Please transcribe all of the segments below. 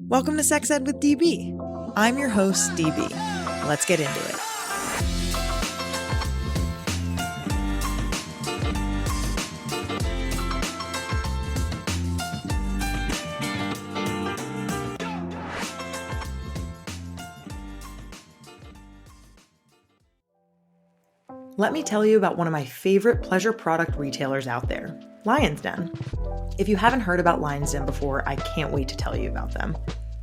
Welcome to Sex Ed with DB. I'm your host, DB. Let's get into it. Let me tell you about one of my favorite pleasure product retailers out there, Lion's Den. If you haven't heard about Lion's Den before, I can't wait to tell you about them.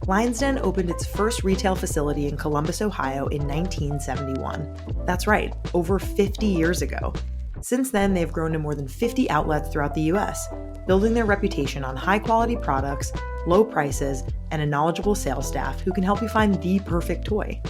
Lion's Den opened its first retail facility in Columbus, Ohio in 1971. That's right, over 50 years ago. Since then, they've grown to more than 50 outlets throughout the US, building their reputation on high-quality products, low prices, and a knowledgeable sales staff who can help you find the perfect toy.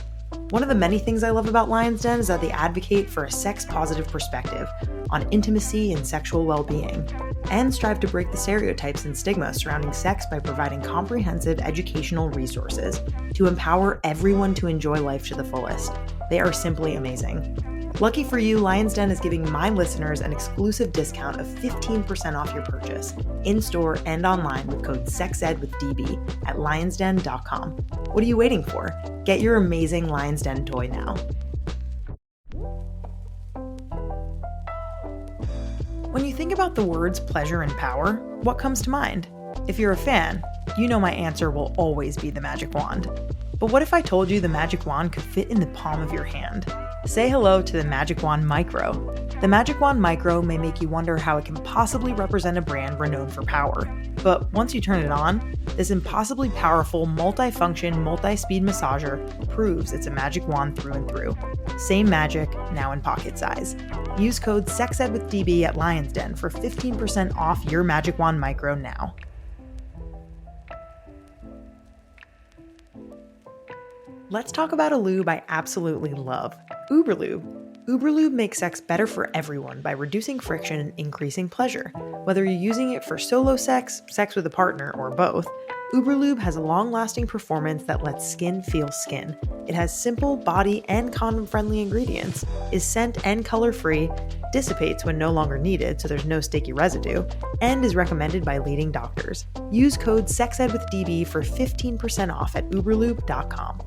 One of the many things I love about Lion's Den is that they advocate for a sex-positive perspective on intimacy and sexual well-being, and strive to break the stereotypes and stigma surrounding sex by providing comprehensive educational resources to empower everyone to enjoy life to the fullest. They are simply amazing. Lucky for you, Lion's Den is giving my listeners an exclusive discount of 15% off your purchase, in-store and online with code SEXEDWithDB at lionsden.com. What are you waiting for? Get your amazing Lion's Den toy now. When you think about the words pleasure and power, what comes to mind? If you're a fan, you know my answer will always be the magic wand. But what if I told you the magic wand could fit in the palm of your hand? Say hello to the Magic Wand Micro. The Magic Wand Micro may make you wonder how it can possibly represent a brand renowned for power. But once you turn it on, this impossibly powerful, multi-function, multi-speed massager proves it's a magic wand through and through. Same magic, now in pocket size. Use code SEXEDWithDB at Lion's Den for 15% off your Magic Wand Micro now. Let's talk about a lube I absolutely love, Uberlube. Uberlube makes sex better for everyone by reducing friction and increasing pleasure. Whether you're using it for solo sex, sex with a partner, or both, Uberlube has a long-lasting performance that lets skin feel skin. It has simple, body, and condom-friendly ingredients, is scent and color-free, dissipates when no longer needed so there's no sticky residue, and is recommended by leading doctors. Use code SEXEDWithDB for 15% off at uberlube.com.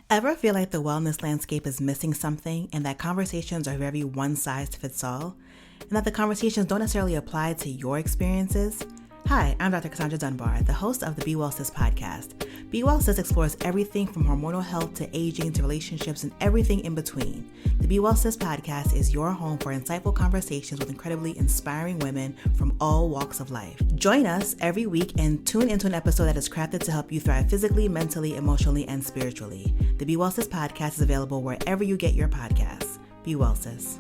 Ever feel like the wellness landscape is missing something and that conversations are very one-size-fits-all? And that the conversations don't necessarily apply to your experiences? Hi, I'm Dr. Cassandra Dunbar, the host of the Be Well Sis podcast. Be Well Sis explores everything from hormonal health to aging to relationships and everything in between. The Be Well Sis podcast is your home for insightful conversations with incredibly inspiring women from all walks of life. Join us every week and tune into an episode that is crafted to help you thrive physically, mentally, emotionally, and spiritually. The Be Well Sis podcast is available wherever you get your podcasts. Be Well Sis.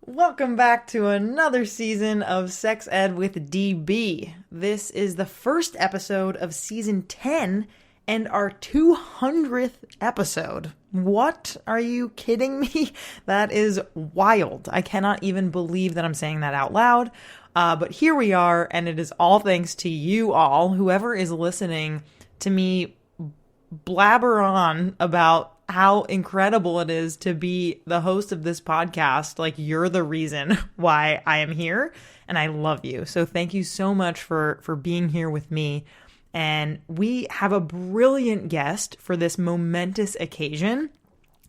Welcome back to another season of Sex Ed with DB. This is the first episode of season 10 and our 200th episode. What? Are you kidding me? That is wild. I cannot even believe that I'm saying that out loud. But here we are, and it is all thanks to you all, whoever is listening to me blabber on about how incredible it is to be the host of this podcast. Like, you're the reason why I am here, and I love you. So thank you so much for being here with me. And we have a brilliant guest for this momentous occasion.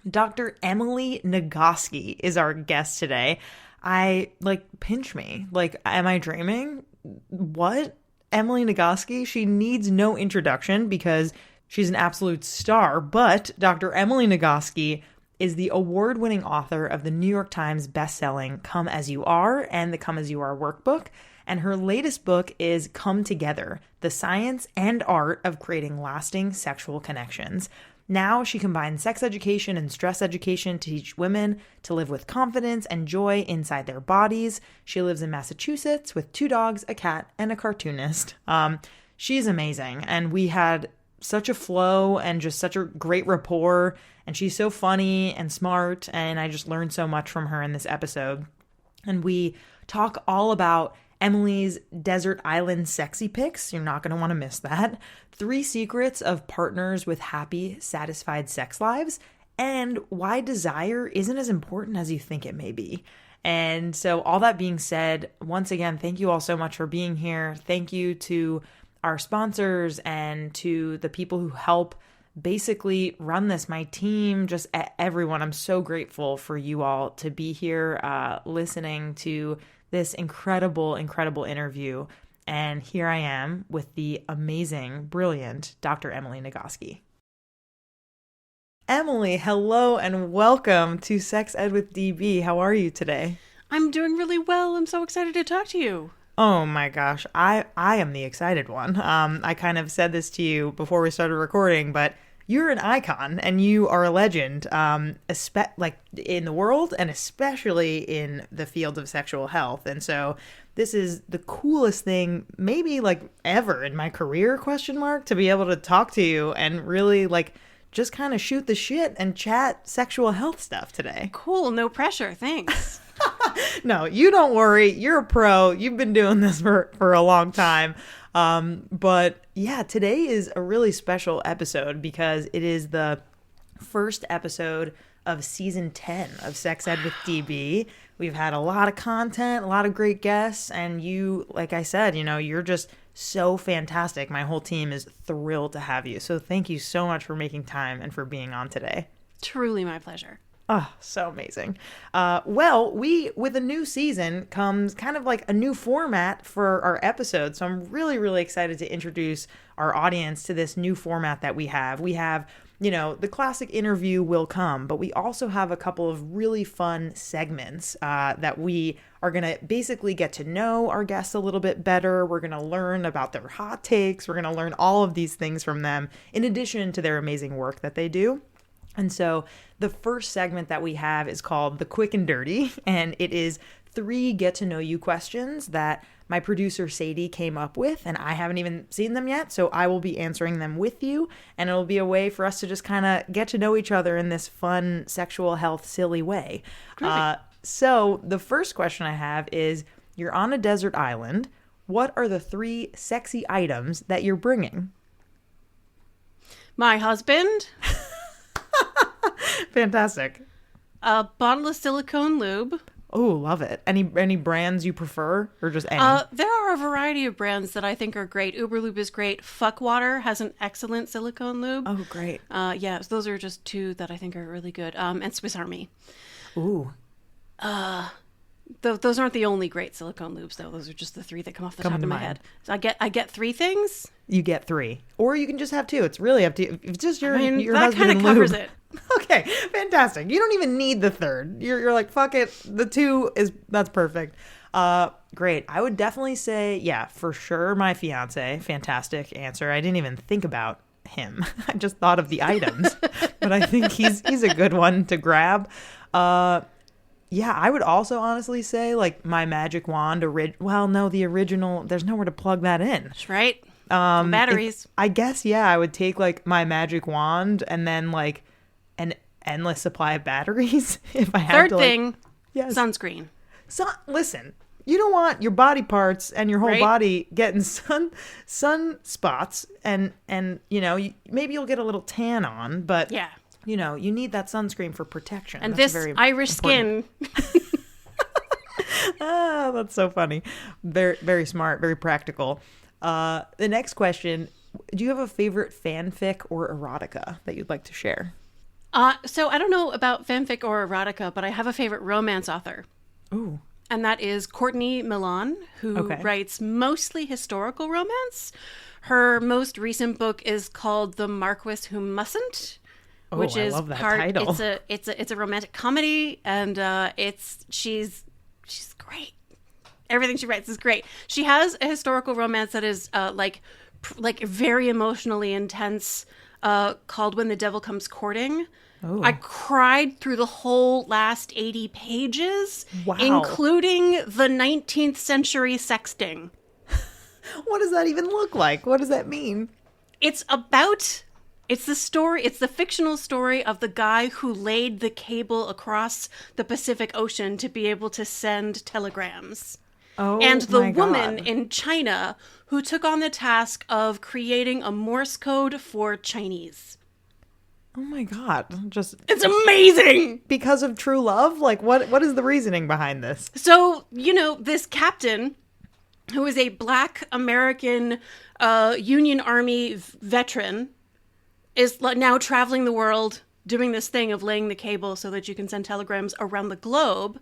Dr. Emily Nagoski is our guest today. Pinch me. Am I dreaming? What? Emily Nagoski? She needs no introduction because she's an absolute star, but Dr. Emily Nagoski is the award-winning author of the New York Times best-selling Come As You Are and the Come As You Are workbook, and her latest book is Come Together, The Science and Art of Creating Lasting Sexual Connections. Now she combines sex education and stress education to teach women to live with confidence and joy inside their bodies. She lives in Massachusetts with 2 dogs, a cat, and a cartoonist. She's amazing, and we had such a flow and just such a great rapport, and she's so funny and smart, and I just learned so much from her in this episode. And we talk all about Emily's desert island sexy pics. You're not going to want to miss that. 3 secrets of partners with happy, satisfied sex lives, and why desire isn't as important as you think it may be. And so all that being said, once again, thank you all so much for being here. Thank you to our sponsors and to the people who help basically run this, my team, just everyone. I'm so grateful for you all to be here listening to this incredible interview. And here I am with the amazing, brilliant Dr. Emily Nagoski. Emily, hello and welcome to Sex Ed with DB. How are you today? I'm doing really well. I'm so excited to talk to you. Oh my gosh, I am the excited one. I kind of said this to you before we started recording, but you're an icon and you are a legend, like in the world and especially in the field of sexual health. And so this is the coolest thing maybe like ever in my career, to be able to talk to you and really like just kind of shoot the shit and chat sexual health stuff today. Cool. No pressure. Thanks. No, you don't worry. You're a pro. You've been doing this for a long time. But yeah, today is a really special episode because it is the first episode of season 10 of Sex Ed with DB. We've had a lot of content, a lot of great guests, and you, like I said, you're just so fantastic. My whole team is thrilled to have you. So thank you so much for making time and for being on today. Truly my pleasure. Oh, so amazing. Well, with a new season comes kind of like a new format for our episodes. So I'm really, really excited to introduce our audience to this new format that we have. We have, the classic interview will come, but we also have a couple of really fun segments that we are going to basically get to know our guests a little bit better. We're going to learn about their hot takes. We're going to learn all of these things from them, in addition to their amazing work that they do. And so the first segment that we have is called The Quick and Dirty, and it is 3 get-to-know-you questions that my producer Sadie came up with, and I haven't even seen them yet, so I will be answering them with you, and it'll be a way for us to just kind of get to know each other in this fun, sexual health, silly way. So the first question I have is, you're on a desert island. What are the 3 sexy items that you're bringing? My husband. Fantastic. A bottle of silicone lube. Oh, love it. Any brands you prefer or just any? There are a variety of brands that I think are great. Uberlube is great. Fuckwater has an excellent silicone lube. Oh, great. Yeah, so those are just 2 that I think are really good. And Swiss Army. Ooh. Those aren't the only great silicone lubes, though. Those are just the 3 that come off the top of my head. So I get 3 things. You get 3, or you can just have 2. It's really up to you. If it's just your that husband kind of and covers lube. it. Okay, fantastic. You don't even need the 3rd. You're like, fuck it. The 2 that's perfect. Great. I would definitely say, yeah, for sure, my fiance. Fantastic answer. I didn't even think about him. I just thought of the items, but I think he's a good one to grab. Yeah, I would also honestly say like my magic wand. The original. There's nowhere to plug that in. That's right. Batteries. I guess, yeah, I would take like my magic wand and then like an endless supply of batteries if I had to. Third thing, yes. Sunscreen. Listen, you don't want your body parts and your whole body getting sun spots and maybe you'll get a little tan on, but yeah. You need that sunscreen for protection. And that's this very Irish important. skin. That's so funny. Very, very smart, very practical. The next question, do you have a favorite fanfic or erotica that you'd like to share? So I don't know about fanfic or erotica, but I have a favorite romance author. Ooh. And that is Courtney Milan, who writes mostly historical romance. Her most recent book is called The Marquis Who Mustn't, which is love that title. It's a romantic comedy, and she's great. Everything she writes is great. She has a historical romance that is like very emotionally intense, called When the Devil Comes Courting. Oh. I cried through the whole last 80 pages, wow. including the 19th century sexting. What does that even look like? What does that mean? It's the fictional story of the guy who laid the cable across the Pacific Ocean to be able to send telegrams. Oh, and the my woman God. in China who took on the task of creating a Morse code for Chinese. Oh my God. It's amazing. Because of true love? Like, what is the reasoning behind this? So, this captain, who is a Black American Union Army veteran, is now traveling the world doing this thing of laying the cable so that you can send telegrams around the globe.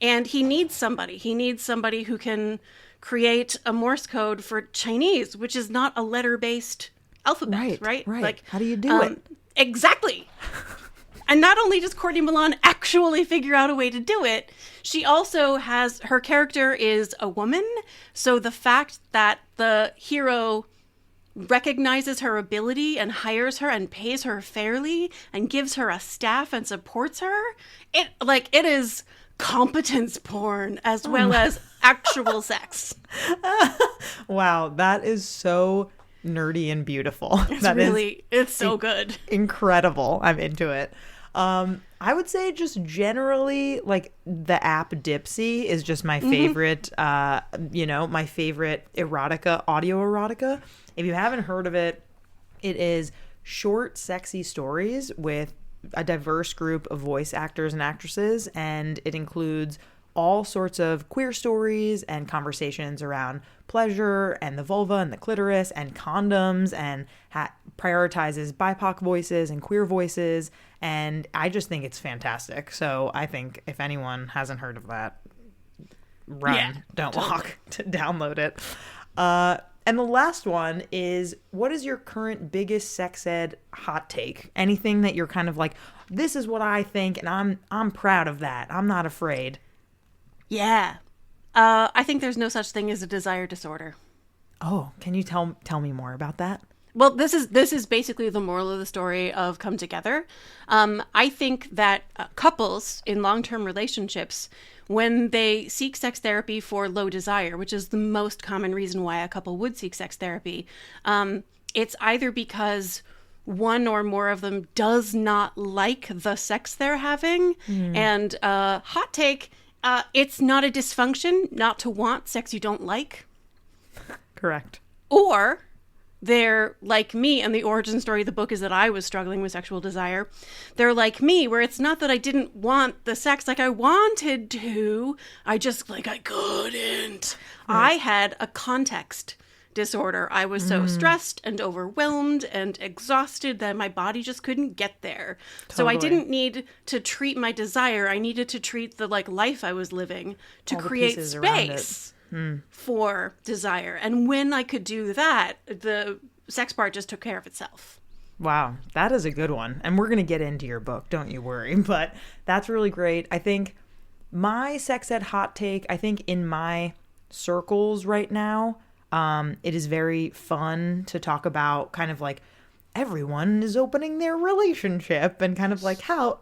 And he needs somebody. He needs somebody who can create a Morse code for Chinese, which is not a letter-based alphabet, right? Like, how do you do it? Exactly. And not only does Courtney Milan actually figure out a way to do it, she also has, her character is a woman. So the fact that the hero recognizes her ability and hires her and pays her fairly and gives her a staff and supports her, it is competence porn as well as actual sex. Wow, that is so nerdy and beautiful. It's so good. Incredible. I'm into it. I would say just generally, like, the app Dipsy is just my favorite, my favorite erotica, audio erotica. If you haven't heard of it, it is short, sexy stories with a diverse group of voice actors and actresses, and it includes all sorts of queer stories and conversations around pleasure and the vulva and the clitoris and condoms, and prioritizes BIPOC voices and queer voices, and I just think it's fantastic. So I think if anyone hasn't heard of that, run, don't walk, to download it. And the last one is, what is your current biggest sex ed hot take? Anything that you're kind of like, this is what I think, and I'm proud of that. I'm not afraid. Yeah. I think there's no such thing as a desire disorder. Oh, can you tell me more about that? Well, this is basically the moral of the story of Come Together. I think that couples in long-term relationships, when they seek sex therapy for low desire, which is the most common reason why a couple would seek sex therapy, it's either because one or more of them does not like the sex they're having. And hot take, it's not a dysfunction not to want sex you don't like. Correct. Or they're like me, and the origin story of the book is that I was struggling with sexual desire. They're like me, where it's not that I didn't want the sex like I wanted to. I just, I couldn't. Right. I had a context disorder. I was so stressed and overwhelmed and exhausted that my body just couldn't get there. Totally. So I didn't need to treat my desire. I needed to treat the life I was living to create space for desire. And when I could do that, the sex part just took care of itself. Wow, that is a good one. And we're going to get into your book, don't you worry. But that's really great. I think my sex ed hot take, I think in my circles right now, it is very fun to talk about kind of like everyone is opening their relationship and kind of like how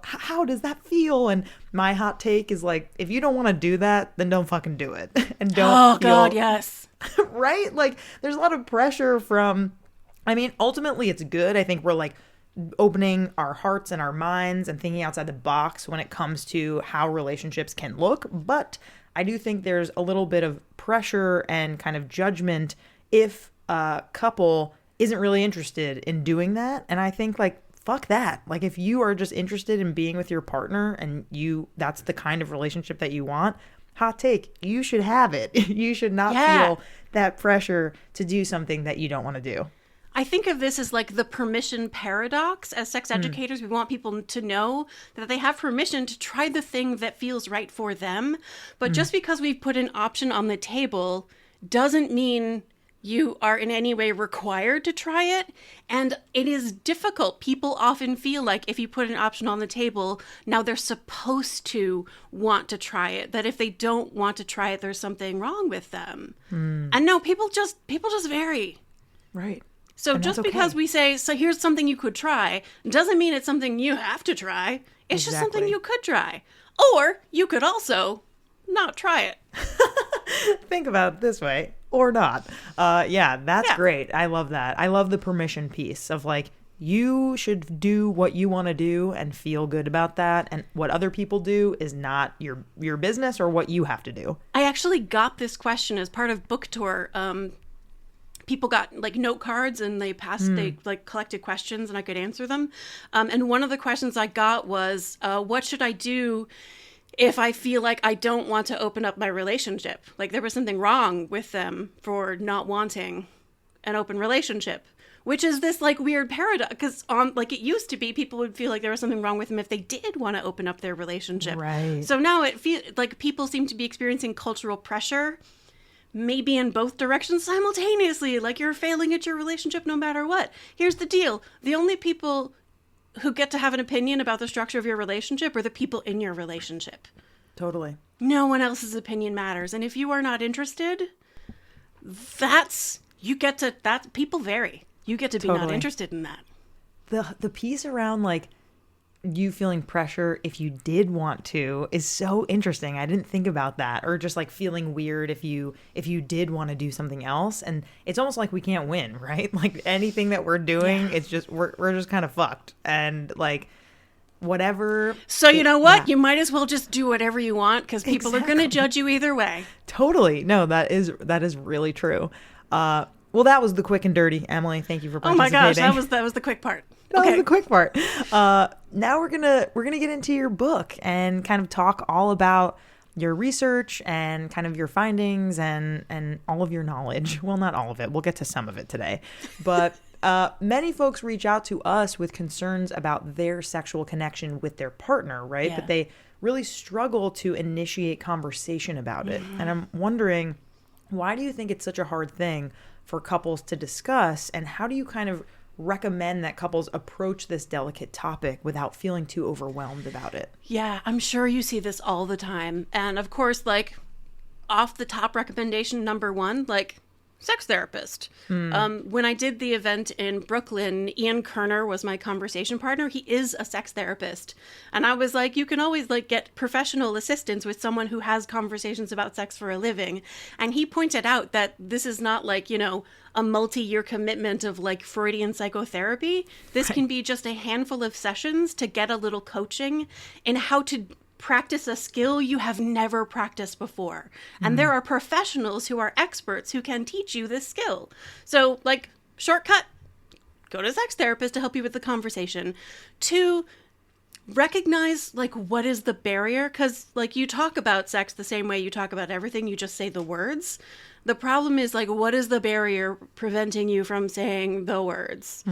does that feel? And my hot take is like, if you don't want to do that, then don't fucking do it. And don't God, yes. Right? Like, there's a lot of pressure from, I mean, ultimately it's good. I think we're like opening our hearts and our minds and thinking outside the box when it comes to how relationships can look. But I do think there's a little bit of pressure and kind of judgment if a couple isn't really interested in doing that. And I think fuck that. Like, if you are just interested in being with your partner and that's the kind of relationship that you want, hot take, you should have it. You should not feel that pressure to do something that you don't want to do. I think of this as the permission paradox. As sex educators, we want people to know that they have permission to try the thing that feels right for them. But just because we've put an option on the table doesn't mean you are in any way required to try it. And it is difficult. People often feel like if you put an option on the table, now they're supposed to want to try it. That if they don't want to try it, there's something wrong with them. And no, people just vary. Right. So just because we say, so here's something you could try, doesn't mean it's something you have to try. It's just something you could try. Or you could also not try it. Think about it this way, or not. That's great. I love that. I love the permission piece of you should do what you want to do and feel good about that. And what other people do is not your business or what you have to do. I actually got this question as part of book tour people got like note cards and they like collected questions and I could answer them. And one of the questions I got was, what should I do if I feel like I don't want to open up my relationship? Like there was something wrong with them for not wanting an open relationship, which is this like weird paradox, because like it used to be people would feel like there was something wrong with them if they did want to open up their relationship. Right. So now it feels like people seem to be experiencing cultural pressure, maybe in both directions simultaneously, like you're failing at your relationship no matter what. Here's the deal. The only people who get to have an opinion about the structure of your relationship are the people in your relationship. Totally. No one else's opinion matters. And if you are not interested, people vary. You get to be not interested in that. The piece around like you feeling pressure if you did want to is so interesting. I didn't think about that. Or just like feeling weird if you did want to do something else. And it's almost like we can't win, right? Like anything that we're doing, it's just we're just kind of fucked. And like whatever. So you know what? Yeah. You might as well just do whatever you want because people are going to judge you either way. Totally. No, that is really true. Well, that was the quick and dirty, Emily. Thank you for participating. Oh my gosh, that was the quick part. That was the quick part. Now we're gonna get into your book and kind of talk all about your research and kind of your findings and all of your knowledge. Well, not all of it. We'll get to some of it today. But many folks reach out to us with concerns about their sexual connection with their partner, right? Yeah. But they really struggle to initiate conversation about it. And I'm wondering, why do you think it's such a hard thing for couples to discuss, and how do you kind of recommend that couples approach this delicate topic without feeling too overwhelmed about it? Yeah, I'm sure you see this all the time. And of course, like off the top recommendation number one, like sex therapist. When I did the event in Brooklyn, Ian Kerner was my conversation partner. He is a sex therapist. And I was like, you can always like get professional assistance with someone who has conversations about sex for a living. And he pointed out that this is not like, you know, a multi-year commitment of like Freudian psychotherapy. This can be just a handful of sessions to get a little coaching in how to practice a skill you have never practiced before. And there are professionals who are experts who can teach you this skill. So like shortcut, go to a sex therapist to help you with the conversation. 2, recognize like what is the barrier, because like you talk about sex the same way you talk about everything, you just say the words. The problem is like, what is the barrier preventing you from saying the words?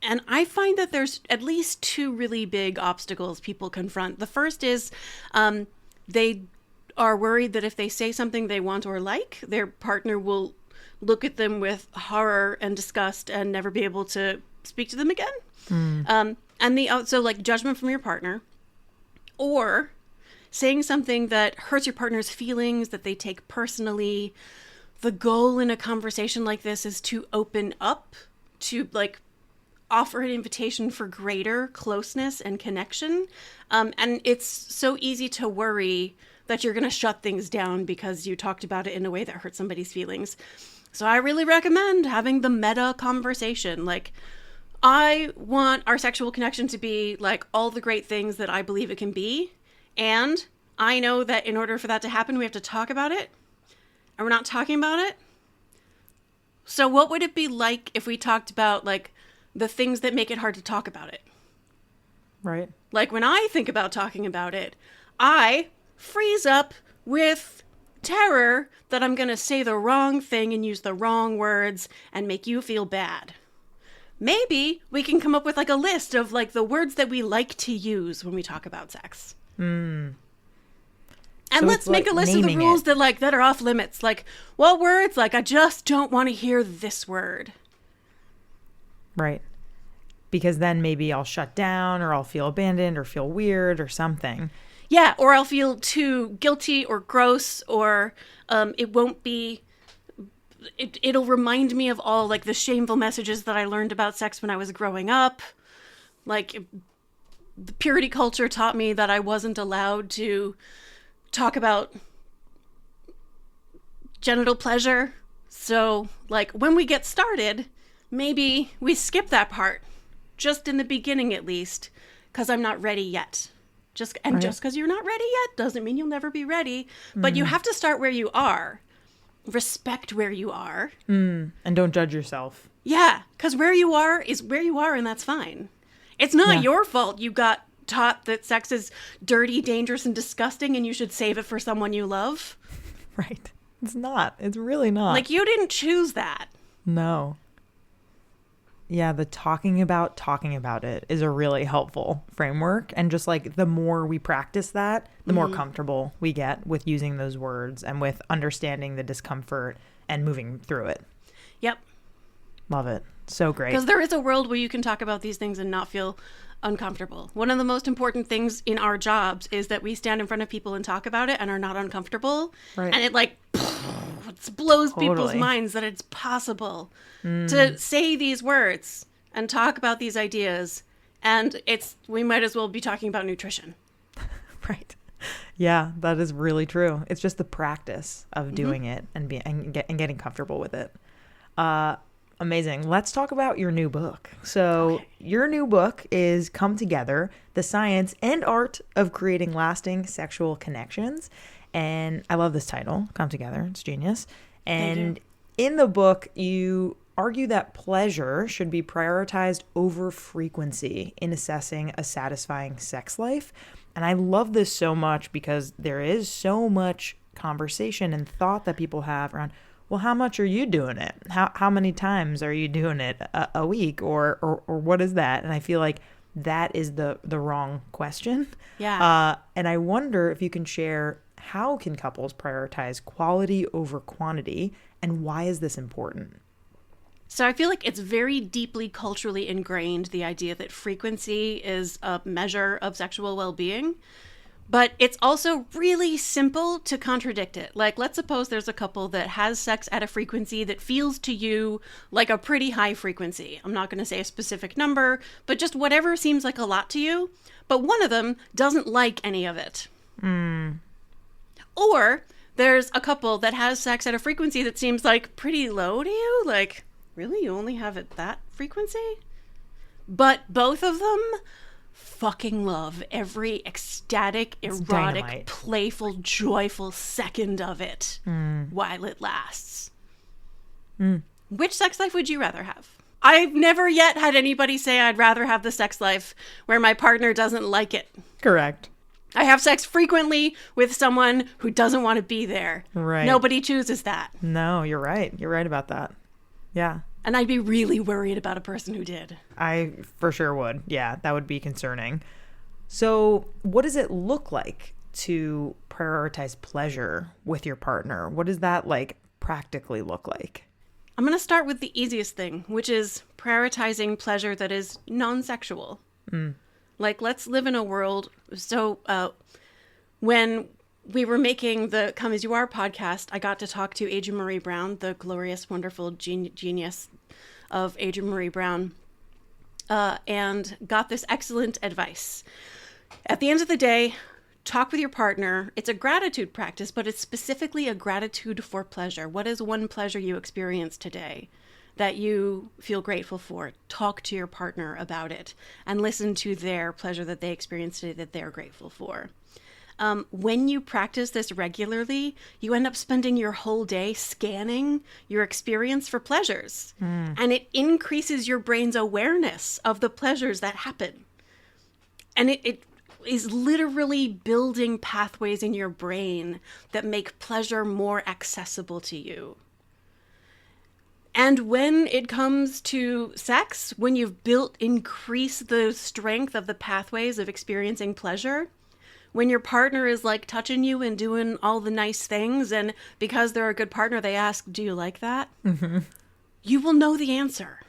And I find that there's at least 2 really big obstacles people confront. The first is they are worried that if they say something they want or like, their partner will look at them with horror and disgust and never be able to speak to them again. And so like judgment from your partner, or saying something that hurts your partner's feelings, that they take personally. The goal in a conversation like this is to open up, to like offer an invitation for greater closeness and connection. And it's so easy to worry that you're going to shut things down because you talked about it in a way that hurts somebody's feelings. So I really recommend having the meta conversation. Like, I want our sexual connection to be like all the great things that I believe it can be. And I know that in order for that to happen, we have to talk about it. And we're not talking about it. So what would it be like if we talked about like the things that make it hard to talk about it? Right. Like when I think about talking about it, I freeze up with terror that I'm going to say the wrong thing and use the wrong words and make you feel bad. Maybe we can come up with like a list of like the words that we like to use when we talk about sex. And so let's make like a list of the rules that are off limits. Like, what words? Like, I just don't want to hear this word. Right. Because then maybe I'll shut down, or I'll feel abandoned, or feel weird, or something. Yeah, or I'll feel too guilty or gross, or it won't be... It'll remind me of all, like, the shameful messages that I learned about sex when I was growing up. Like, the purity culture taught me that I wasn't allowed to talk about genital pleasure. So, like, when we get started, maybe we skip that part, just in the beginning at least, because I'm not ready yet. Just because you're not ready yet doesn't mean you'll never be ready, but you have to start where you are. respect where you are. And don't judge yourself. Yeah, because where you are is where you are, and that's fine. It's not your fault you got taught that sex is dirty, dangerous, and disgusting, and you should save it for someone you love. Right. It's not. It's really not. Like, you didn't choose that. No. Yeah, the talking about it is a really helpful framework. And just like the more we practice that, the more comfortable we get with using those words and with understanding the discomfort and moving through it. Yep. Love it. So great. Because there is a world where you can talk about these things and not feel uncomfortable. One of the most important things in our jobs is that we stand in front of people and talk about it and are not uncomfortable. Right. And it like it blows people's minds that it's possible to say these words and talk about these ideas. And we might as well be talking about nutrition. Right. Yeah, that is really true. It's just the practice of doing it and getting comfortable with it. Amazing. Let's talk about your new book. So your new book is Come Together, The Science and Art of Creating Lasting Sexual Connections. And I love this title, Come Together. It's genius. And in the book, you argue that pleasure should be prioritized over frequency in assessing a satisfying sex life. And I love this so much because there is so much conversation and thought that people have around, well, how much are you doing it? How many times are you doing it a week or what is that? And I feel like that is the wrong question. Yeah. And I wonder if you can share, how can couples prioritize quality over quantity, and why is this important? So I feel like it's very deeply culturally ingrained, the idea that frequency is a measure of sexual well-being. But it's also really simple to contradict it. Like, let's suppose there's a couple that has sex at a frequency that feels to you like a pretty high frequency. I'm not going to say a specific number, but just whatever seems like a lot to you. But one of them doesn't like any of it. Or there's a couple that has sex at a frequency that seems like pretty low to you. Like, really? You only have it that frequency? But both of them fucking love every ecstatic, erotic, playful, joyful second of it while it lasts. Which sex life would you rather have? I've never yet had anybody say I'd rather have the sex life where my partner doesn't like it. Correct. I have sex frequently with someone who doesn't want to be there. Right. Nobody chooses that. No, you're right. You're right about that. Yeah. And I'd be really worried about a person who did. I for sure would. Yeah, that would be concerning. So what does it look like to prioritize pleasure with your partner? What does that like practically look like? I'm going to start with the easiest thing, which is prioritizing pleasure that is non-sexual. Like, let's live in a world. So when we were making the Come As You Are podcast, I got to talk to Adrienne Maree Brown, the glorious, wonderful genius of Adrienne Maree Brown, and got this excellent advice. At the end of the day, talk with your partner. It's a gratitude practice, but it's specifically a gratitude for pleasure. What is one pleasure you experienced today that you feel grateful for? Talk to your partner about it and listen to their pleasure that they experienced today that they're grateful for. When you practice this regularly, you end up spending your whole day scanning your experience for pleasures. And it increases your brain's awareness of the pleasures that happen. And it is literally building pathways in your brain that make pleasure more accessible to you. And when it comes to sex, when you've increased the strength of the pathways of experiencing pleasure, when your partner is like touching you and doing all the nice things, and because they're a good partner, they ask, do you like that? You will know the answer.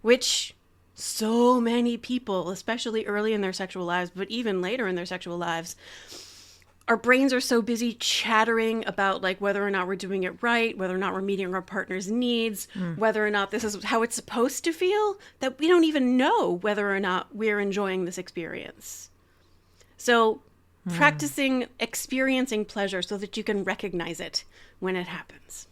Which so many people, especially early in their sexual lives, but even later in their sexual lives, our brains are so busy chattering about like whether or not we're doing it right, whether or not we're meeting our partner's needs, whether or not this is how it's supposed to feel, that we don't even know whether or not we're enjoying this experience. So practicing experiencing pleasure so that you can recognize it when it happens.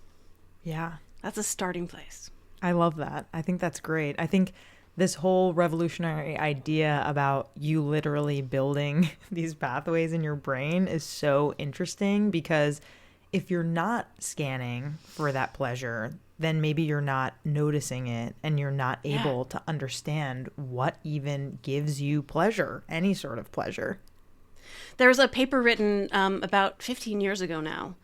Yeah. That's a starting place. I love that. I think that's great. I think this whole revolutionary idea about you literally building these pathways in your brain is so interesting because if you're not scanning for that pleasure, then maybe you're not noticing it and you're not able to understand what even gives you pleasure, any sort of pleasure. There's a paper written about 15 years ago now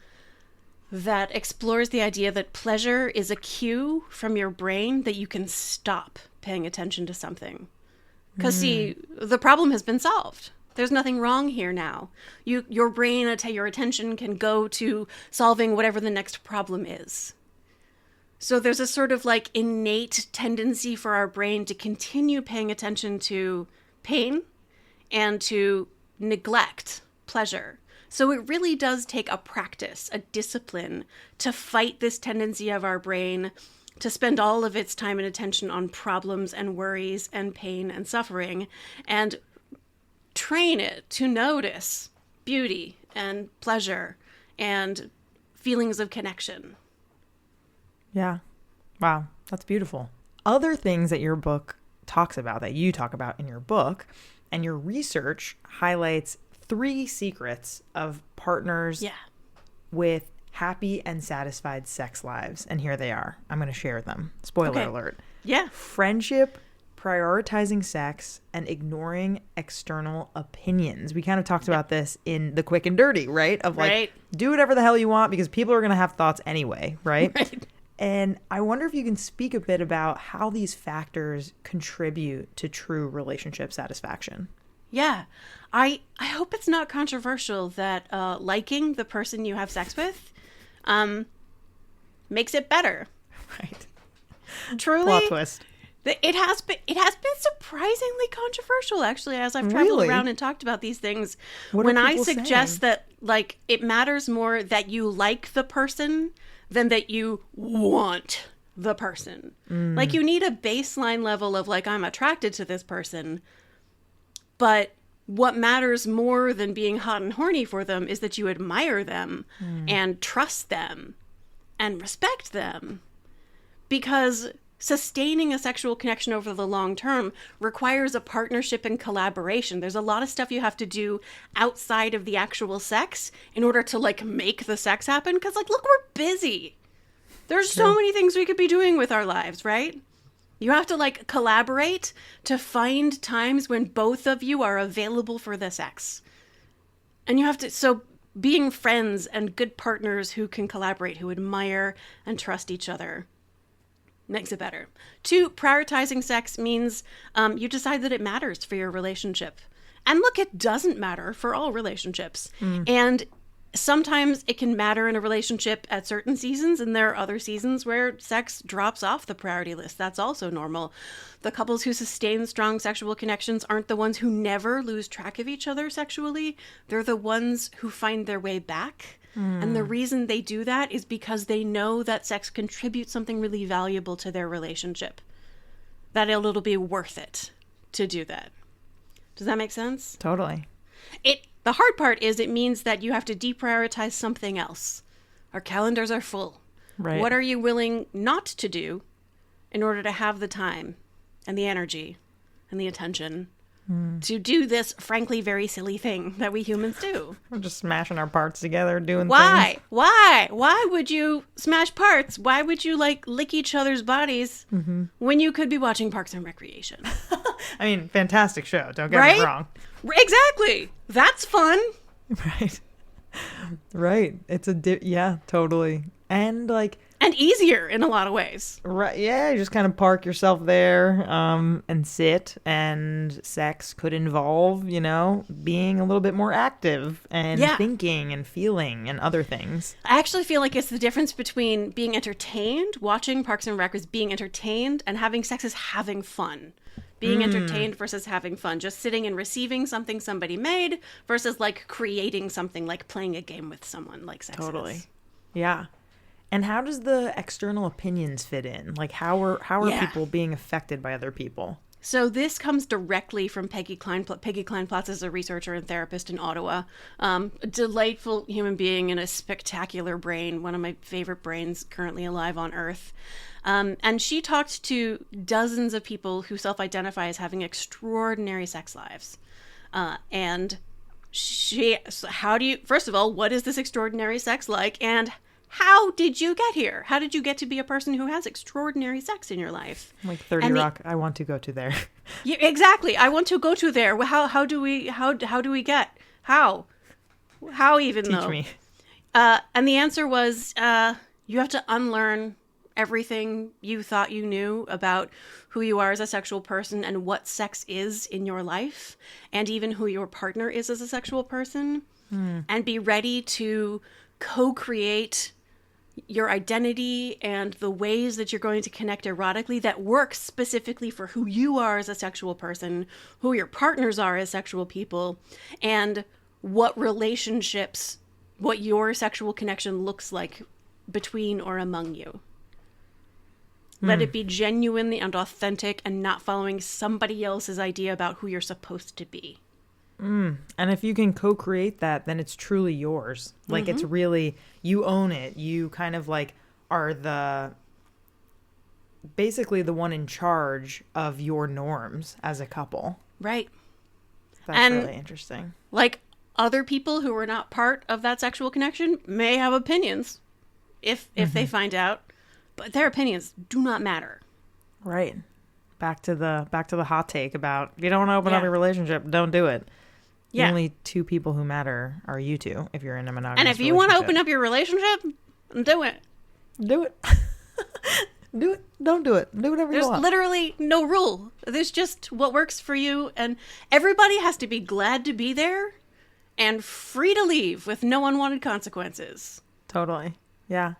that explores the idea that pleasure is a cue from your brain that you can stop paying attention to something. Because, see, the problem has been solved. There's nothing wrong here now. Your brain, your attention can go to solving whatever the next problem is. So there's a sort of like innate tendency for our brain to continue paying attention to pain and to neglect pleasure. So it really does take a practice, a discipline, to fight this tendency of our brain to spend all of its time and attention on problems and worries and pain and suffering, and train it to notice beauty and pleasure and feelings of connection. Yeah. Wow. That's beautiful. Other things that your book talks about, that you talk about in your book, and your research highlights 3 secrets of partners with happy and satisfied sex lives. And here they are. I'm going to share them. Spoiler alert. Yeah. Friendship, prioritizing sex, and ignoring external opinions. We kind of talked about this in the quick and dirty, right? Of like, do whatever the hell you want because people are going to have thoughts anyway, right? Right. And I wonder if you can speak a bit about how these factors contribute to true relationship satisfaction. Yeah. I hope it's not controversial that liking the person you have sex with makes it better. Right. Truly. Plot twist. It has been surprisingly controversial, actually, as I've traveled around and talked about these things. When I suggest that, like, it matters more that you like the person than that you want the person. Like, you need a baseline level of, like, I'm attracted to this person, but what matters more than being hot and horny for them is that you admire them and trust them and respect them. Because sustaining a sexual connection over the long term requires a partnership and collaboration. There's a lot of stuff you have to do outside of the actual sex in order to, like, make the sex happen. Because, like, look, we're busy. There's so many things we could be doing with our lives, right? You have to, like, collaborate to find times when both of you are available for the sex. And you have to, so being friends and good partners who can collaborate, who admire and trust each other, makes it better. 2, prioritizing sex means you decide that it matters for your relationship. And look, it doesn't matter for all relationships. And sometimes it can matter in a relationship at certain seasons, and there are other seasons where sex drops off the priority list. That's also normal. The couples who sustain strong sexual connections aren't the ones who never lose track of each other sexually. They're the ones who find their way back. And the reason they do that is because they know that sex contributes something really valuable to their relationship. That it'll be worth it to do that. Does that make sense? Totally. The hard part is it means that you have to deprioritize something else. Our calendars are full. Right. What are you willing not to do in order to have the time and the energy and the attention to do this, frankly, very silly thing that we humans do? We're just smashing our parts together, doing Why? things. Why would you smash parts? Why would you, like, lick each other's bodies when you could be watching Parks and Recreation? I mean, fantastic show. Don't get me wrong. Exactly. That's fun. Right. Right. It's yeah, totally. And like, and easier in a lot of ways. Right. Yeah. You just kind of park yourself there and sit, and sex could involve, being a little bit more active and thinking and feeling and other things. I actually feel like it's the difference between being entertained, watching Parks and Rec is being entertained, and having sex is having fun. Being entertained versus having fun. Just sitting and receiving something somebody made versus, like, creating something, like playing a game with someone, like sex is. Yeah. And how does the external opinions fit in? Like, how are people being affected by other people? So this comes directly from Peggy Klein. Peggy Klein-Platz is a researcher and therapist in Ottawa. A delightful human being and a spectacular brain, one of my favorite brains currently alive on Earth. And she talked to dozens of people who self-identify as having extraordinary sex lives. And First of all, what is this extraordinary sex like? And how did you get here? How did you get to be a person who has extraordinary sex in your life? Like 30 Rock, I want to go to there. Yeah, exactly. I want to go to there. How do we get? How even Teach though? me. And the answer was, you have to unlearn everything you thought you knew about who you are as a sexual person and what sex is in your life, and even who your partner is as a sexual person, and be ready to co-create your identity and the ways that you're going to connect erotically that work specifically for who you are as a sexual person, who your partners are as sexual people, and what relationships, what your sexual connection looks like between or among you. Let it be genuinely and authentic and not following somebody else's idea about who you're supposed to be. And if you can co-create that, then it's truly yours. Like, it's really, you own it. You kind of like are basically the one in charge of your norms as a couple. Right. That's really interesting. Like, other people who are not part of that sexual connection may have opinions if they find out, but their opinions do not matter. Right. Back to the hot take about, if you don't want to open up your relationship, don't do it. The only two people who matter are you two if you're in a monogamous relationship. And if you want to open up your relationship, do it. Do it. Do it. Don't do it. Do whatever you want. There's literally no rule. There's just what works for you, and everybody has to be glad to be there and free to leave with no unwanted consequences. Totally. Yeah.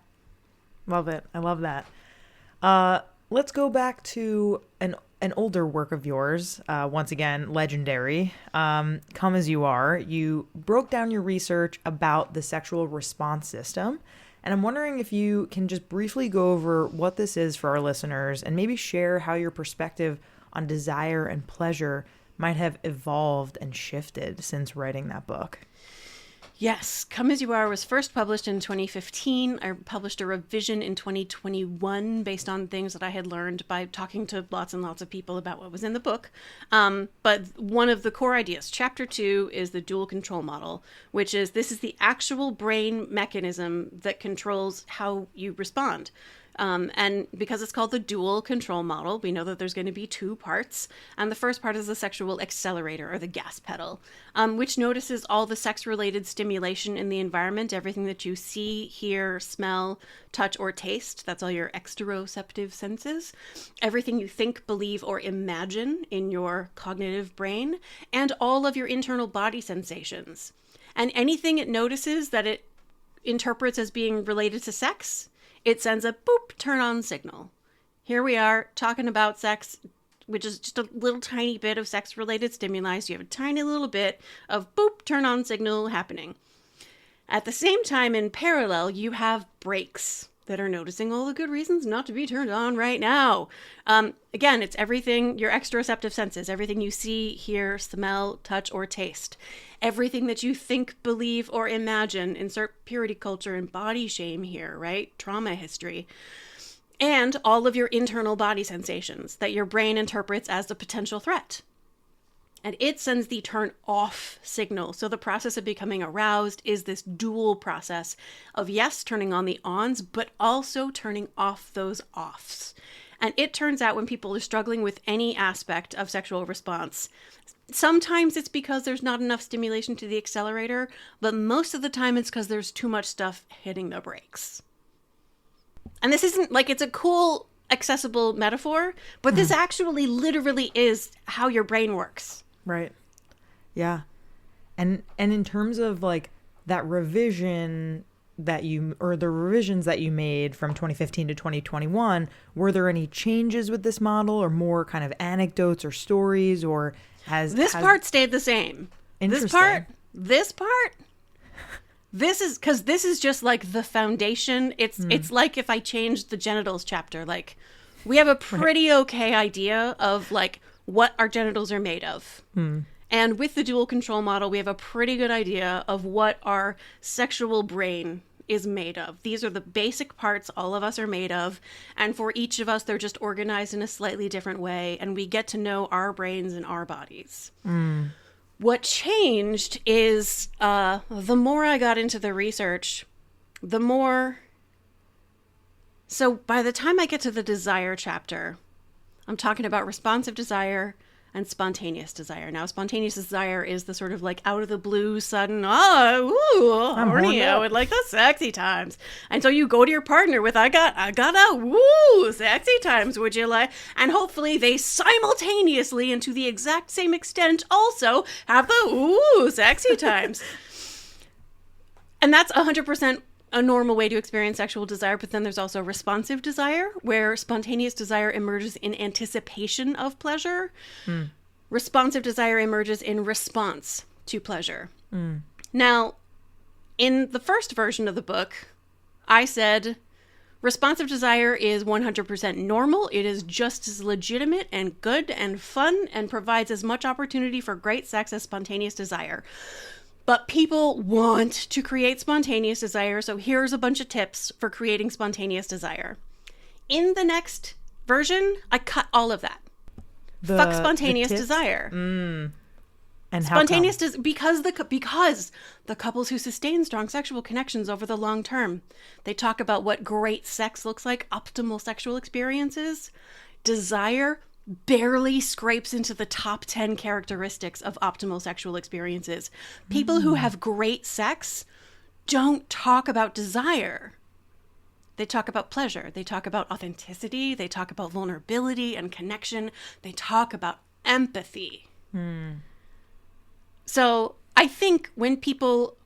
Love it. I love that. Let's go back to an older work of yours. Once again, legendary. Come As You Are. You broke down your research about the sexual response system. And I'm wondering if you can just briefly go over what this is for our listeners and maybe share how your perspective on desire and pleasure might have evolved and shifted since writing that book. Yes, Come As You Are was first published in 2015. I published a revision in 2021 based on things that I had learned by talking to lots and lots of people about what was in the book. But one of the core ideas, chapter 2, is the dual control model, which is this is the actual brain mechanism that controls how you respond. And because it's called the dual control model, we know that there's going to be two parts. And the first part is the sexual accelerator, or the gas pedal, which notices all the sex-related stimulation in the environment, everything that you see, hear, smell, touch, or taste. That's all your exteroceptive senses. Everything you think, believe, or imagine in your cognitive brain, and all of your internal body sensations. And anything it notices that it interprets as being related to sex, it sends a boop, turn on signal. Here we are talking about sex, which is just a little tiny bit of sex related stimuli. So you have a tiny little bit of boop, turn on signal happening. At the same time, in parallel, you have brakes that are noticing all the good reasons not to be turned on right now. Again, it's everything, your exteroceptive senses, everything you see, hear, smell, touch, or taste. Everything that you think, believe, or imagine. Insert purity culture and body shame here, right? Trauma history. And all of your internal body sensations that your brain interprets as a potential threat. And it sends the turn off signal. So the process of becoming aroused is this dual process of, yes, turning on the ons, but also turning off those offs. And it turns out when people are struggling with any aspect of sexual response, sometimes it's because there's not enough stimulation to the accelerator, but most of the time it's because there's too much stuff hitting the brakes. And this isn't like, it's a cool, accessible metaphor, but this actually literally is how your brain works. Right. Yeah. And in terms of like that revision that the revisions that you made from 2015 to 2021, were there any changes with this model or more kind of anecdotes or stories, or this part stayed the same? Interesting. This part, this is just like the foundation. It's like if I changed the genitals chapter, like we have a pretty okay idea of like what our genitals are made of. And with the dual control model, we have a pretty good idea of what our sexual brain is made of. These are the basic parts all of us are made of. And for each of us, they're just organized in a slightly different way. And we get to know our brains and our bodies. What changed is the more I got into the research, the more... So by the time I get to the desire chapter, I'm talking about responsive desire and spontaneous desire. Now, spontaneous desire is the sort of like out of the blue, sudden, horny, I would like the sexy times. And so you go to your partner with, I got a sexy times, would you like? And hopefully they simultaneously and to the exact same extent also have the sexy times. And that's 100% a normal way to experience sexual desire, but then there's also responsive desire, where spontaneous desire emerges in anticipation of pleasure. Responsive desire emerges in response to pleasure. Now, in the first version of the book, I said responsive desire is 100% normal. It is just as legitimate and good and fun and provides as much opportunity for great sex as spontaneous desire. But people want to create spontaneous desire, so here's a bunch of tips for creating spontaneous desire. In the next version, I cut all of that. Fuck spontaneous desire. And spontaneous because the couples who sustain strong sexual connections over the long term, they talk about what great sex looks like, optimal sexual experiences. Desire barely scrapes into the top 10 characteristics of optimal sexual experiences. People who have great sex don't talk about desire. They talk about pleasure. They talk about authenticity. They talk about vulnerability and connection. They talk about empathy. So I think when people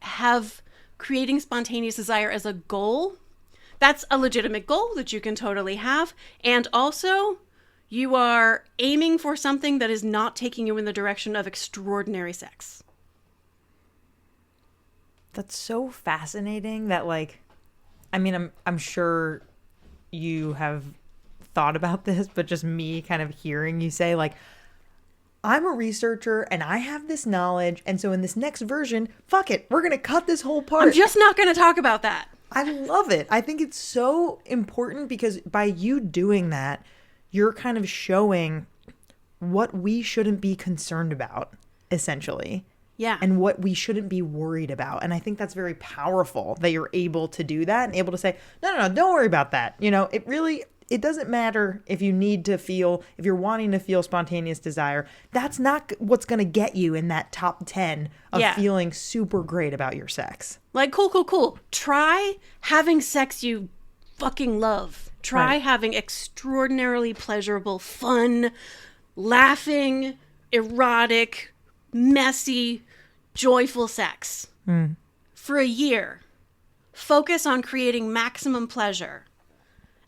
have creating spontaneous desire as a goal, that's a legitimate goal that you can totally have. And also, you are aiming for something that is not taking you in the direction of extraordinary sex. That's so fascinating that, like, I mean, I'm sure you have thought about this, but just me kind of hearing you say, like, I'm a researcher and I have this knowledge. And so in this next version, fuck it, we're going to cut this whole part. I'm just not going to talk about that. I love it. I think it's so important because by you doing that, you're kind of showing what we shouldn't be concerned about, essentially. Yeah. And what we shouldn't be worried about. And I think that's very powerful that you're able to do that and able to say, no, don't worry about that. You know, it doesn't matter if you need to feel, if you're wanting to feel spontaneous desire. That's not what's going to get you in that top 10 of feeling super great about your sex. Like, cool. Try having sex you fucking love. Try having extraordinarily pleasurable, fun, laughing, erotic, messy, joyful sex. For a year. Focus on creating maximum pleasure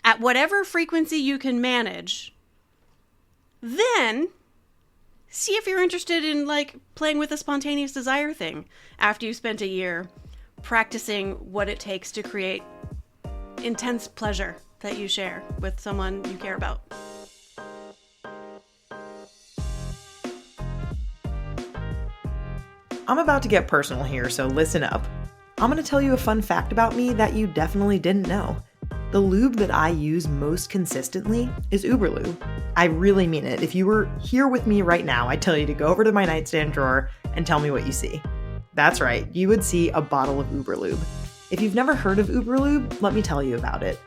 at whatever frequency you can manage. Then see if you're interested in, like, playing with a spontaneous desire thing after you spent a year practicing what it takes to create intense pleasure that you share with someone you care about. I'm about to get personal here, so listen up. I'm going to tell you a fun fact about me that you definitely didn't know. The lube that I use most consistently is Uberlube. I really mean it. If you were here with me right now, I'd tell you to go over to my nightstand drawer and tell me what you see. That's right, you would see a bottle of Uberlube. If you've never heard of Uberlube, let me tell you about it.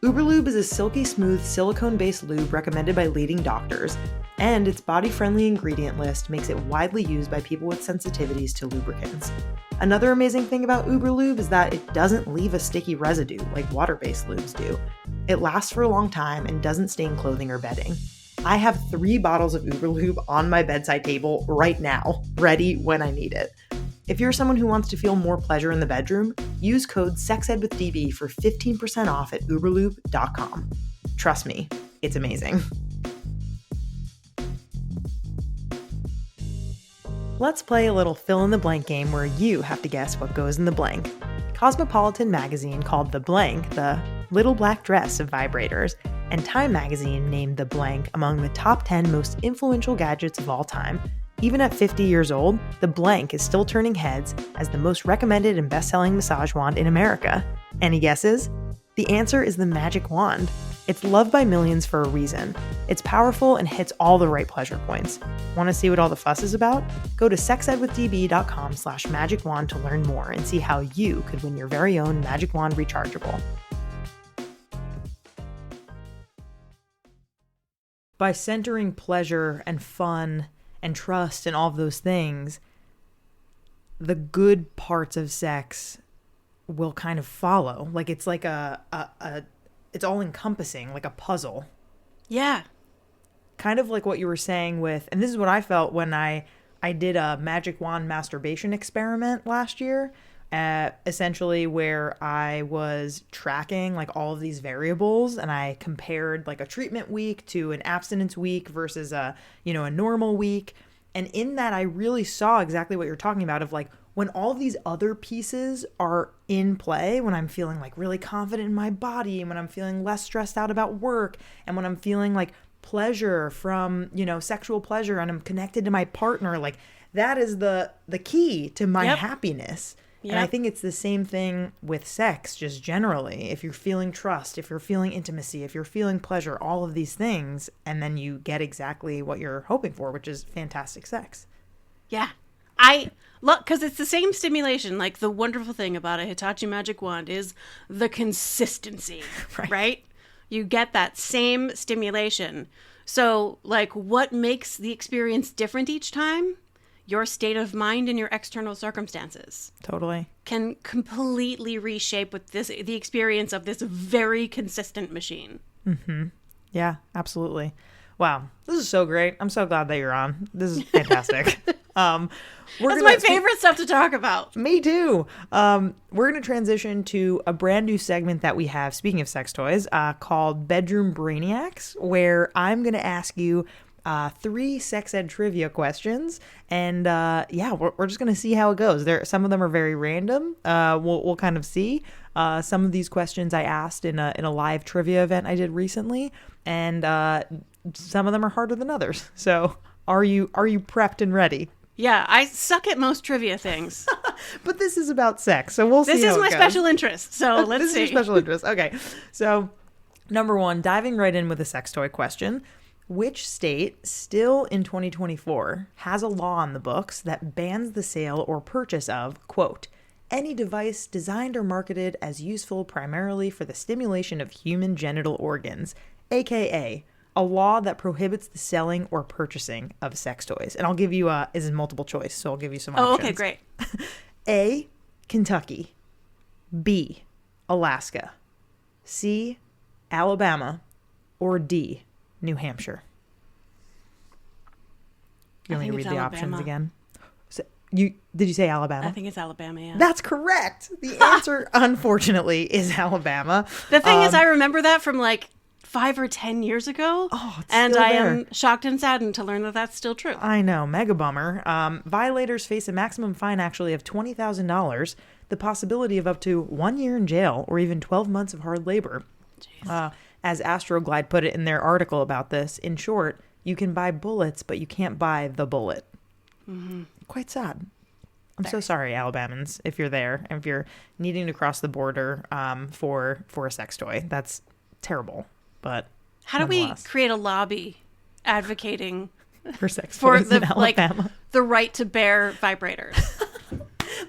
Uberlube is a silky smooth silicone-based lube recommended by leading doctors, and its body-friendly ingredient list makes it widely used by people with sensitivities to lubricants. Another amazing thing about Uberlube is that it doesn't leave a sticky residue like water-based lubes do. It lasts for a long time and doesn't stain clothing or bedding. I have 3 bottles of Uberlube on my bedside table right now, ready when I need it. If you're someone who wants to feel more pleasure in the bedroom, use code SEXEDWITHDB for 15% off at uberlube.com. Trust me, it's amazing. Let's play a little fill-in-the-blank game where you have to guess what goes in the blank. Cosmopolitan magazine called The Blank the little black dress of vibrators, and Time magazine named The Blank among the top 10 most influential gadgets of all time. Even at 50 years old, The Blank is still turning heads as the most recommended and best-selling massage wand in America. Any guesses? The answer is the Magic Wand. It's loved by millions for a reason. It's powerful and hits all the right pleasure points. Want to see what all the fuss is about? Go to sexedwithdb.com/magicwand to learn more and see how you could win your very own Magic Wand rechargeable. By centering pleasure and fun and trust and all of those things, the good parts of sex will kind of follow. Like it's like it's all encompassing, like a puzzle. Yeah. Kind of like what you were saying with, and this is what I felt when I did a magic wand masturbation experiment last year, essentially where I was tracking like all of these variables, and I compared like a treatment week to an abstinence week versus a normal week. And in that, I really saw exactly what you're talking about of like, when all of these other pieces are in play, when I'm feeling like really confident in my body, and when I'm feeling less stressed out about work, and when I'm feeling like pleasure from, sexual pleasure, and I'm connected to my partner, like that is the key to my happiness. Yep. And I think it's the same thing with sex, just generally. If you're feeling trust, if you're feeling intimacy, if you're feeling pleasure, all of these things, and then you get exactly what you're hoping for, which is fantastic sex. Yeah. I look, because it's the same stimulation. Like the wonderful thing about a Hitachi magic wand is the consistency, right? You get that same stimulation. So like what makes the experience different each time? Your state of mind and your external circumstances. Totally. Can completely reshape the experience of this very consistent machine. Mm-hmm. Yeah, absolutely. Wow. This is so great. I'm so glad that you're on. This is fantastic. That's my favorite stuff to talk about. Me too. We're going to transition to a brand new segment that we have, speaking of sex toys, called Bedroom Brainiacs, where I'm going to ask you 3 sex ed trivia questions, and we're just gonna see how it goes. Some of them are very random. We'll kind of see. Some of these questions I asked in a live trivia event I did recently, and some of them are harder than others. So are you prepped and ready? Yeah, I suck at most trivia things. But this is about sex, so we'll see. This is my special interest. So let's see. This is your special interest. Okay, so number 1, diving right in with a sex toy question. Which state, still in 2024, has a law on the books that bans the sale or purchase of, quote, any device designed or marketed as useful primarily for the stimulation of human genital organs, aka a law that prohibits the selling or purchasing of sex toys? And I'll give you this is multiple choice, so I'll give you some options. Oh, okay, great. A, Kentucky. B, Alaska. C, Alabama. Or D, New Hampshire. You want me to read the options again? So did you say Alabama? I think it's Alabama, yeah. That's correct. The answer, unfortunately, is Alabama. The thing is, I remember that from like 5 or 10 years ago. Oh, it's and still I there. am shocked and saddened to learn that that's still true. I know, mega bummer. Violators face a maximum fine, actually, of $20,000, the possibility of up to 1 year in jail, or even 12 months of hard labor. As Astroglide put it in their article about this, in short, you can buy bullets, but you can't buy the bullet. Mm-hmm. Quite sad. I'm so sorry, Alabamans, if you're there, and if you're needing to cross the border for a sex toy. That's terrible, but how do we create a lobby advocating for sex toys in Alabama? Like, the right to bear vibrators.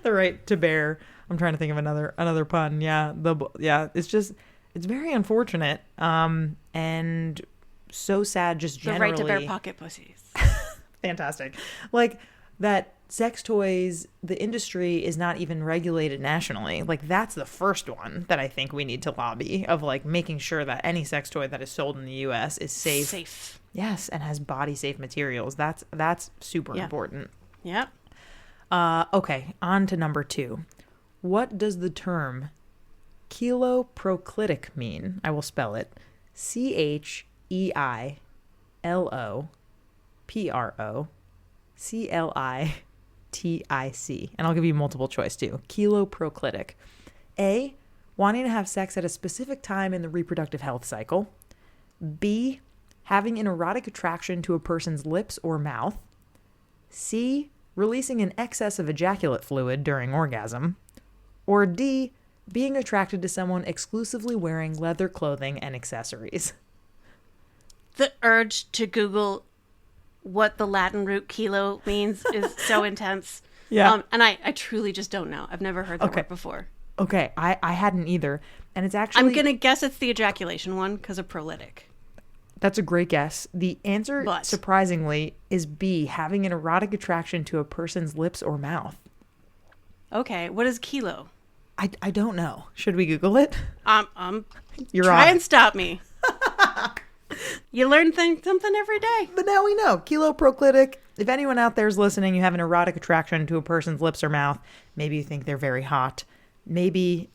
The right to bear. I'm trying to think of another pun. Yeah, it's very unfortunate, and so sad. Just generally, the right to bear pocket pussies. Fantastic, like that. Sex toys, the industry is not even regulated nationally. Like that's the first one that I think we need to lobby, of like making sure that any sex toy that is sold in the U.S. is safe. Yes, and has body safe materials. That's super important. Yep. Okay, on to number 2. What does the term chiloproclitic mean? I will spell it. CHEILOPROCLITIC. And I'll give you multiple choice too. Chiloproclitic. A, wanting to have sex at a specific time in the reproductive health cycle. B, having an erotic attraction to a person's lips or mouth. C, releasing an excess of ejaculate fluid during orgasm. Or D, being attracted to someone exclusively wearing leather clothing and accessories. The urge to Google what the Latin root kilo means is so intense. Yeah. And I truly just don't know. I've never heard the word before. Okay, I hadn't either. And it's actually... I'm going to guess it's the ejaculation one because of prolific. That's a great guess. The answer, surprisingly, is B, having an erotic attraction to a person's lips or mouth. Okay, what is kilo? I don't know. Should we Google it? You're try on. And stop me. You learn something every day. But now we know. Kiloproclitic. If anyone out there is listening, you have an erotic attraction to a person's lips or mouth. Maybe you think they're very hot. Maybe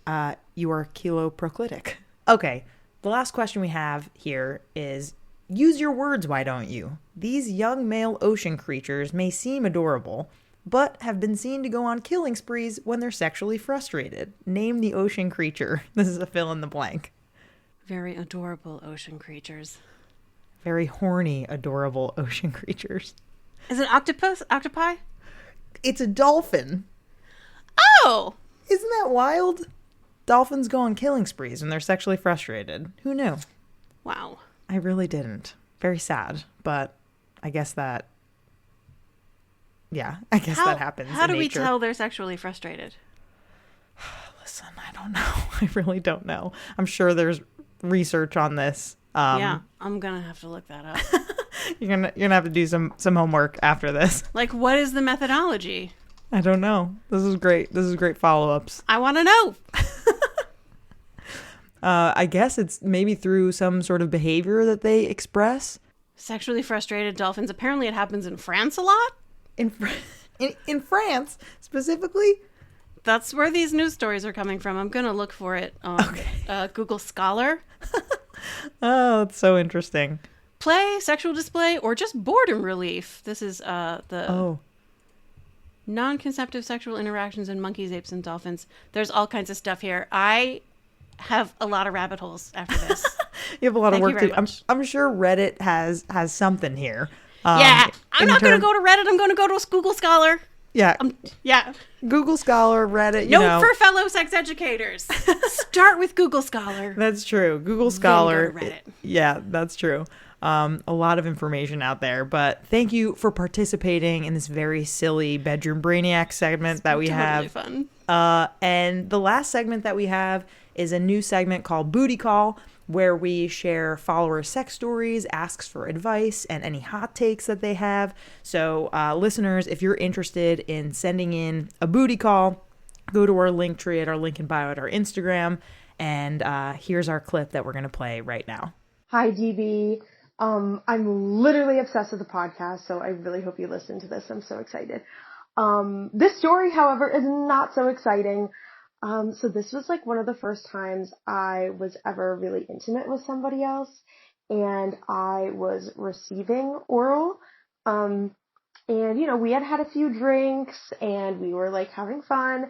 you are kiloproclitic. Okay, the last question we have here is, use your words, why don't you? These young male ocean creatures may seem adorable, but have been seen to go on killing sprees when they're sexually frustrated. Name the ocean creature. This is a fill in the blank. Very adorable ocean creatures. Very horny, adorable ocean creatures. Is it octopi? It's a dolphin. Oh! Isn't that wild? Dolphins go on killing sprees when they're sexually frustrated. Who knew? Wow. I really didn't. Very sad, but I guess that... Yeah, I guess that happens in How do we nature. tell they're sexually frustrated? Listen, I don't know. I really don't know. I'm sure there's research on this. Yeah, I'm going to have to look that up. You're gonna have to do some homework after this. Like, what is the methodology? I don't know. This is great. This is great follow-ups. I want to know. I guess it's maybe through some sort of behavior that they express. Sexually frustrated dolphins. Apparently it happens in France a lot. In France, specifically? That's where these news stories are coming from. I'm going to look for it on Google Scholar. Oh, it's so interesting. Play, sexual display, or just boredom relief. This is the non-conceptive sexual interactions in monkeys, apes, and dolphins. There's all kinds of stuff here. I have a lot of rabbit holes after this. You have a lot of work to do. I'm sure Reddit has something here. Yeah, I'm not going to go to Reddit. I'm going to go to Google Scholar. Yeah. Yeah. Google Scholar, Reddit, Note for fellow sex educators. Start with Google Scholar. That's true. Google Scholar. Then go to Reddit. Yeah, that's true. A lot of information out there, but thank you for participating in this very silly Bedroom Brainiac segment that we have. Fun. And the last segment that we have is a new segment called Booty Call, where we share follower sex stories, asks for advice, and any hot takes that they have. So listeners, if you're interested in sending in a booty call, go to our link tree at our link in bio at our Instagram. And here's our clip that we're going to play right now. Hi, DB. I'm literally obsessed with the podcast, so I really hope you listen to this. I'm so excited. This story, however, is not so exciting. So this was like one of the first times I was ever really intimate with somebody else, and I was receiving oral. And, you know, we had had a few drinks and we were like having fun.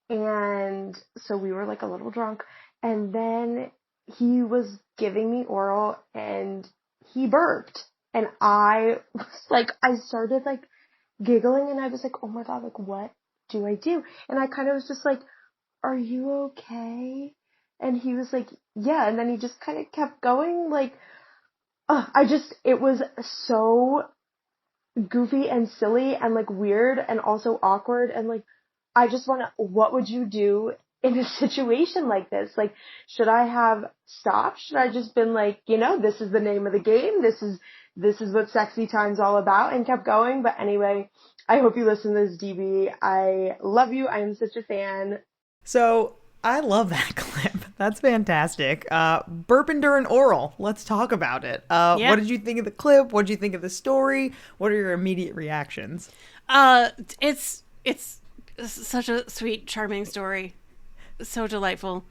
And so we were like a little drunk, and then he was giving me oral and he burped, and I was like, I started like giggling, and I was like, oh my God, like what do I do? And I kind of was just like, are you okay? And he was like, yeah. And then he just kind of kept going. Like, it was so goofy and silly and like weird and also awkward. And like, I just want to, what would you do in a situation like this? Like, should I have stopped? Should I just been like, you know, this is the name of the game. This is what sexy time's all about, and kept going. But anyway, I hope you listen to this, DB. I love you. I am such a fan. So I love that clip. That's fantastic. Burping during oral. Let's talk about it. What did you think of the clip? What did you think of the story? What are your immediate reactions? It's such a sweet, charming story. So delightful.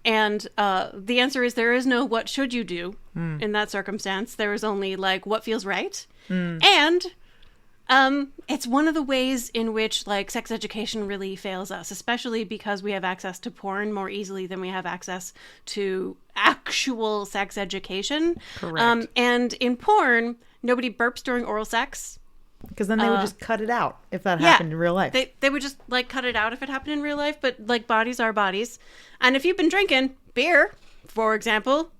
And the answer is there is no what should you do in that circumstance. There is only like what feels right. And it's one of the ways in which like sex education really fails us, especially because we have access to porn more easily than we have access to actual sex education. Correct. And in porn, nobody burps during oral sex. Because then they would just cut it out if that happened in real life. They would just like cut it out if it happened in real life, but like bodies are bodies. And if you've been drinking beer, for example,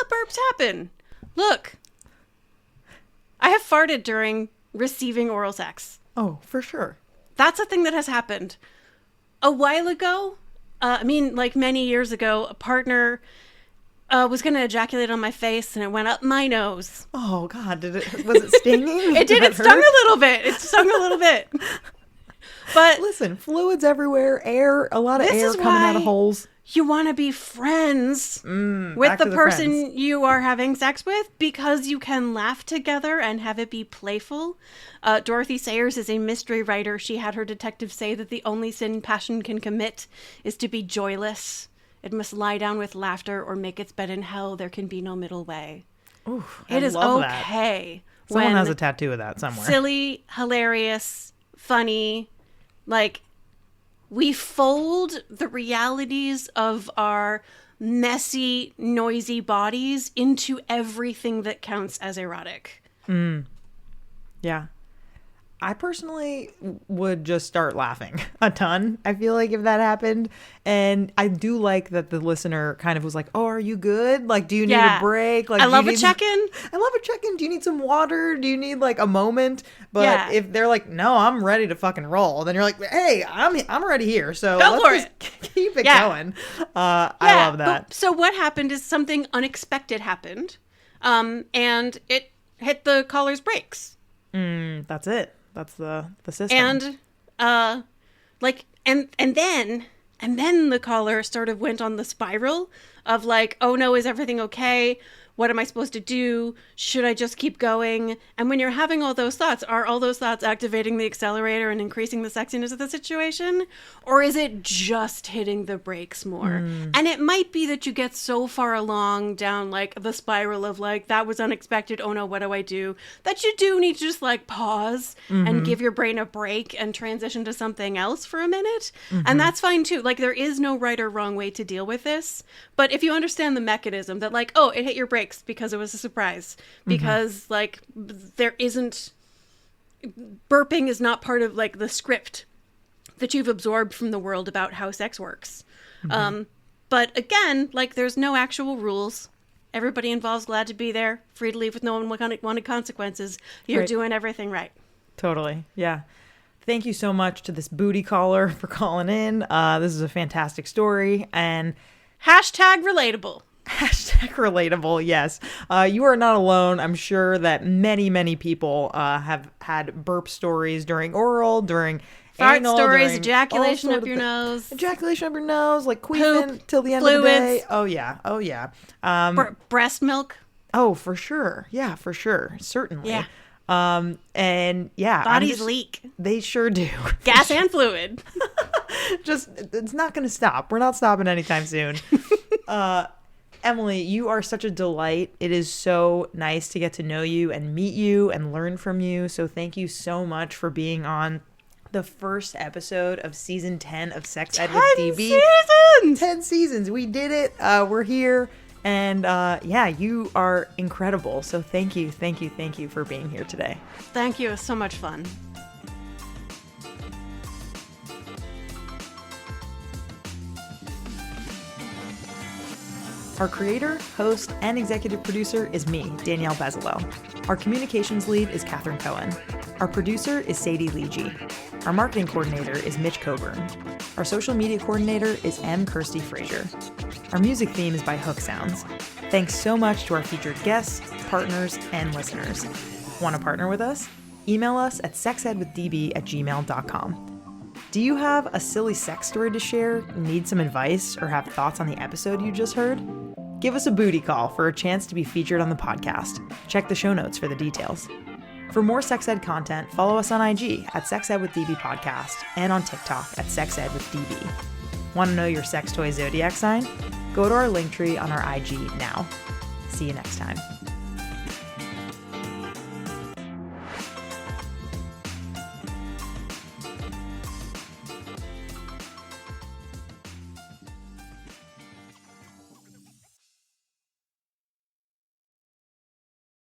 burps happen. Look, I have farted during receiving oral sex. Oh, for sure. That's a thing that has happened. A while ago, like many years ago, a partner was going to ejaculate on my face and it went up my nose. Oh, God. Was it stinging? It did. It stung a little bit. It stung a little bit. But listen, fluids everywhere, air, a lot of air coming out of holes. You want to be friends with the person you are having sex with because you can laugh together and have it be playful. Dorothy Sayers is a mystery writer. She had her detective say that the only sin passion can commit is to be joyless. It must lie down with laughter or make its bed in hell. There can be no middle way. Ooh, it is okay. Someone has a tattoo of that somewhere. Silly, hilarious, funny, like... We fold the realities of our messy, noisy bodies into everything that counts as erotic. Yeah. I personally would just start laughing a ton. I feel like if that happened. And I do like that the listener kind of was like, oh, are you good? Like, do you need a break? Like, I love a check-in. I love a check-in. Do you need some water? Do you need like a moment? If they're like, no, I'm ready to fucking roll, then you're like, hey, I'm already here. So let's just keep it going. I love that. So what happened is something unexpected happened. And it hit the collar's brakes. That's it. That's the system. And and then the collar sort of went on the spiral of like, oh no, is everything okay? What am I supposed to do? Should I just keep going? And when you're having all those thoughts, are all those thoughts activating the accelerator and increasing the sexiness of the situation? Or is it just hitting the brakes more? And it might be that you get so far along down like the spiral of like, that was unexpected. Oh no, what do I do? That you do need to just like pause and give your brain a break and transition to something else for a minute. And that's fine too. Like there is no right or wrong way to deal with this. But if you understand the mechanism that like, oh, it hit your brakes because it was a surprise, because like there isn't, burping is not part of like the script that you've absorbed from the world about how sex works. But again, like there's no actual rules. Everybody involved's glad to be there, free to leave with no unwanted consequences. You're doing everything right. Totally. Yeah. Thank you so much to this booty caller for calling in. This is a fantastic story and #relatable. #relatable, yes. You are not alone. I'm sure that many people have had burp stories during oral, during fart anal, stories, during ejaculation up your nose. Ejaculation up your nose, like queefing till the end of the day. Oh, yeah. Breast milk. Oh, for sure. Yeah, for sure. Certainly. Yeah. And yeah. Bodies leak. They sure do. Gas and fluid. It's not going to stop. We're not stopping anytime soon. Emily, you are such a delight. It is so nice to get to know you and meet you and learn from you. So thank you so much for being on the first episode of season 10 of Sex Ed with DB. 10 seasons. We did it. We're here. And you are incredible. So thank you for being here today. Thank you. It was so much fun. Our creator, host, and executive producer is me, Danielle Bezalel. Our communications lead is Catherine Cohen. Our producer is Sadie Leegee. Our marketing coordinator is Mitch Coburn. Our social media coordinator is M. Kirsty Frazier. Our music theme is by Hook Sounds. Thanks so much to our featured guests, partners, and listeners. Want to partner with us? Email us at sexedwithdb@gmail.com. Do you have a silly sex story to share, need some advice, or have thoughts on the episode you just heard? Give us a booty call for a chance to be featured on the podcast. Check the show notes for the details. For more sex ed content, follow us on IG at sexedwithdb podcast and on TikTok at sexedwithdb. Want to know your sex toy zodiac sign? Go to our link tree on our IG now. See you next time.